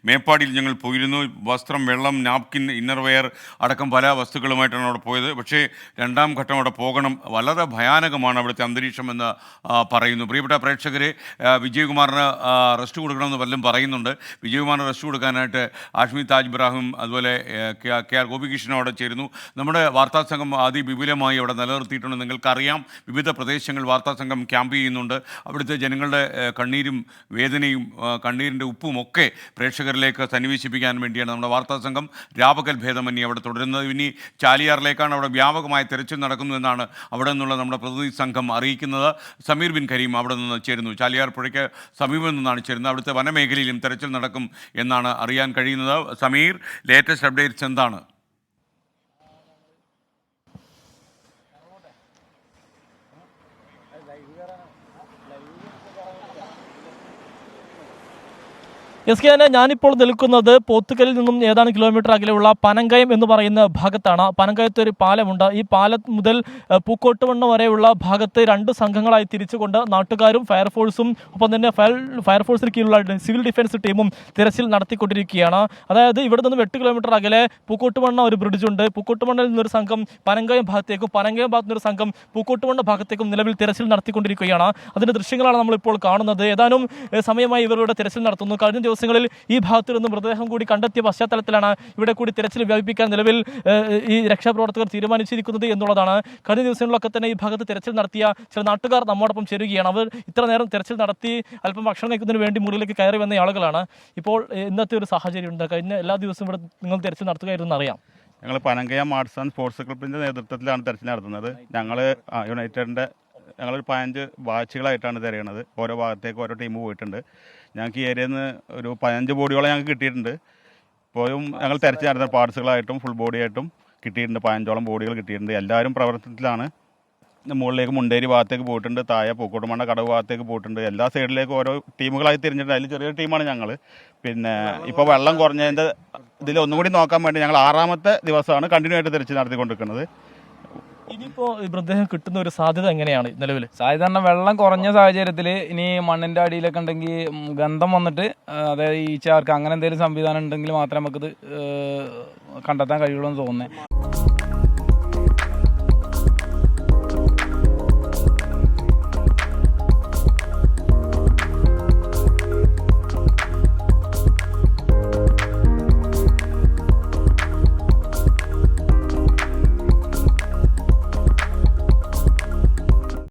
മേപ്പാടിയിൽ ഞങ്ങൾ പോയിരുന്നു. വസ്ത്രം, വെള്ളം, നാപ്കിൻ, ഇന്നർവെയർ അടക്കം പല വസ്തുക്കളുമായിട്ടാണ് അവിടെ പോയത്. പക്ഷേ രണ്ടാം ഘട്ടം അവിടെ പോകണം. വളരെ ഭയാനകമാണ് അവിടുത്തെ അന്തരീക്ഷം എന്ന് പറയുന്നു. പ്രിയപ്പെട്ട പ്രേക്ഷകരെ, വിജയകുമാറിന് റെസ്റ്റ് കൊടുക്കണമെന്ന് പലരും പറയുന്നുണ്ട്. വിജയകുമാറിന് റെസ്റ്റ് കൊടുക്കാനായിട്ട് ആഷ്മി താജ് ഇബ്രാഹിം അതുപോലെ കെ ആർ ഗോപികൃഷ്ണൻ അവിടെ ചേരുന്നു. നമ്മുടെ വാർത്താ സംഘം അതിവിപുലമായി അവിടെ നിലനിർത്തിയിട്ടുണ്ട്. നിങ്ങൾക്കറിയാം, വിവിധ പ്രദേശങ്ങൾ വാർത്താ സംഘം ക്യാമ്പ് ചെയ്യുന്നുണ്ട്. അവിടുത്തെ ജനങ്ങളുടെ കണ്ണീരും വേദനയും കണ്ണീരിൻ്റെ ഉപ്പും ഒക്കെ പ്രേക്ഷകരിലേക്ക് സന്നിവേശിപ്പിക്കാൻ വേണ്ടിയാണ് നമ്മുടെ വാർത്താ സംഘം രാപകൽ ഭേദമന്യേ അവിടെ തുടരുന്നത്. ഇനി ചാലിയാറിലേക്കാണ് അവിടെ വ്യാപകമായ തെരച്ചിൽ നടക്കുന്നതെന്നാണ് അവിടെ നിന്നുള്ള നമ്മുടെ പ്രതിനിധി സംഘം അറിയിക്കുന്നത്. സമീർ ബിൻ കരീം അവിടെ നിന്ന് ചേരുന്നു. ചാലിയാർ പുഴയ്ക്ക് സമീപം നിന്നാണ് ചേരുന്നത്. അവിടുത്തെ വനമേഖലയിലും തെരച്ചിൽ നടക്കും എന്നാണ് അറിയാൻ കഴിയുന്നത്. സമീർ, ലേറ്റസ്റ്റ് അപ്ഡേറ്റ്സ് എന്താണ്? എസ് കെ ഞാനിപ്പോൾ നിൽക്കുന്നത് പോത്തുകലിൽ നിന്നും ഏതാനും കിലോമീറ്റർ അകലെയുള്ള പനങ്കയം എന്ന് പറയുന്ന ഭാഗത്താണ്. പനങ്കയത്ത് ഒരു പാലമുണ്ട്. ഈ പാലം മുതൽ പൂക്കോട്ടുവണ്ണം വരെയുള്ള ഭാഗത്ത് രണ്ട് സംഘങ്ങളായി തിരിച്ചുകൊണ്ട് നാട്ടുകാരും ഫയർഫോഴ്സും ഒപ്പം തന്നെ ഫയർഫോഴ്സിന് കീഴിലുള്ള സിവിൽ ഡിഫൻസ് ടീമും തിരച്ചിൽ നടത്തിക്കൊണ്ടിരിക്കുകയാണ്. അതായത് ഇവിടെ നിന്നും 8 കിലോമീറ്റർ അകലെ പൂക്കോട്ടുവണ്ണം ഒരു ബ്രിഡ്ജുണ്ട്. പൂക്കോട്ടുവണ്ണയിൽ നിന്നൊരു സംഘം പനങ്കയം ഭാഗത്തേക്കും പനങ്കയം ഭാഗത്തു നിന്നൊരു സംഘം പൂക്കോട്ടുവണ്ണ ഭാഗത്തേക്കും നിലവിൽ തിരച്ചിൽ നടത്തിക്കൊണ്ടിരിക്കുകയാണ്. അതിൻ്റെ ദൃശ്യങ്ങളാണ് നമ്മളിപ്പോൾ കാണുന്നത്. ഏതാനും സമയമായി ഇവരുടെ തിരച്ചിൽ നടത്തുന്നു. കഴിഞ്ഞ ദിവസങ്ങളിൽ ഈ ഭാഗത്തു നിന്ന് മൃതദേഹം കൂടി കണ്ടെത്തിയ പശ്ചാത്തലത്തിലാണ് ഇവിടെ കൂടി തിരച്ചിൽ വ്യാപിപ്പിക്കാൻ നിലവിൽ ഈ രക്ഷാപ്രവർത്തകർ തീരുമാനിച്ചിരിക്കുന്നത് എന്നുള്ളതാണ്. കഴിഞ്ഞ ദിവസങ്ങളിലൊക്കെ തന്നെ ഈ ഭാഗത്ത് തിരച്ചിൽ നടത്തിയ ചില നാട്ടുകാർ നമ്മോടൊപ്പം ചേരുകയാണ്. അവർ ഇത്ര നേരം തിരച്ചിൽ നടത്തി അല്പം ഭക്ഷണം കഴിക്കുന്നതിന് വേണ്ടി മുറിയിലേക്ക് കയറി വന്ന ആളുകളാണ്. ഇപ്പോൾ ഇന്നത്തെ ഒരു സാഹചര്യം ഉണ്ട്. കഴിഞ്ഞ എല്ലാ ദിവസവും ഇവിടെ നിങ്ങൾ തിരച്ചിൽ നടത്തുകയായിരുന്നു അറിയാം. ഞങ്ങൾ പനങ്കയം ആർട്സ് ആൻഡ് സ്പോർട്സ് ക്ലബിൻ്റെ നേതൃത്വത്തിലാണ് തെരച്ചിൽ നടത്തുന്നത്. യുണൈറ്റഡിൻ്റെ ഞങ്ങളൊരു 15 ബാച്ചുകളായിട്ടാണ് തിരയണത്. ഓരോ ഭാഗത്തേക്ക് ഓരോ ടീം പോയിട്ടുണ്ട്. ഞങ്ങൾക്ക് ഈ ഏരിയയിൽ നിന്ന് ഒരു 15 ബോഡിയോളം ഞങ്ങൾക്ക് കിട്ടിയിട്ടുണ്ട്. ഇപ്പോഴും ഞങ്ങൾ തിരച്ചിൽ നടത്തുന്ന പാർട്സുകളായിട്ടും ഫുൾ ബോഡിയായിട്ടും കിട്ടിയിട്ടുണ്ട്. 15ഓളം ബോഡികൾ കിട്ടിയിട്ടുണ്ട്. എല്ലാവരും പ്രവർത്തനത്തിലാണ്. മുകളിലേക്ക് മുണ്ടേരി ഭാഗത്തേക്ക് പോയിട്ടുണ്ട്. താഴെ പൂക്കോട്ടുമണ്ണ കടവ് ഭാഗത്തേക്ക് പോയിട്ടുണ്ട്. എല്ലാ സൈഡിലേക്കും ഓരോ ടീമുകളായി തിരിഞ്ഞിട്ടുണ്ട്. അതിൽ ചെറിയൊരു ടീമാണ് ഞങ്ങൾ. പിന്നെ ഇപ്പോൾ വെള്ളം കുറഞ്ഞതിൻ്റെ ഇതിൽ ഒന്നും കൂടി നോക്കാൻ വേണ്ടി ഞങ്ങൾ 6ാമത്തെ ദിവസമാണ് കണ്ടിന്യൂ ആയിട്ട് തിരച്ചിൽ നടത്തിക്കൊണ്ടിരിക്കുന്നത്. ഇനിയിപ്പോൾ മൃതദേഹം കിട്ടുന്ന ഒരു സാധ്യത എങ്ങനെയാണ് നിലവിൽ? സാധ്യത പറഞ്ഞാൽ വെള്ളം കുറഞ്ഞ സാഹചര്യത്തിൽ ഇനി മണ്ണിൻ്റെ അടിയിലൊക്കെ ഉണ്ടെങ്കിൽ ഗന്ധം വന്നിട്ട്, അതായത് ഈ ചാർക്ക് അങ്ങനെ എന്തെങ്കിലും സംവിധാനം ഉണ്ടെങ്കിൽ മാത്രമേ നമുക്കിത് കണ്ടെത്താൻ കഴിയുള്ളൂ എന്ന് തോന്നുന്നത്.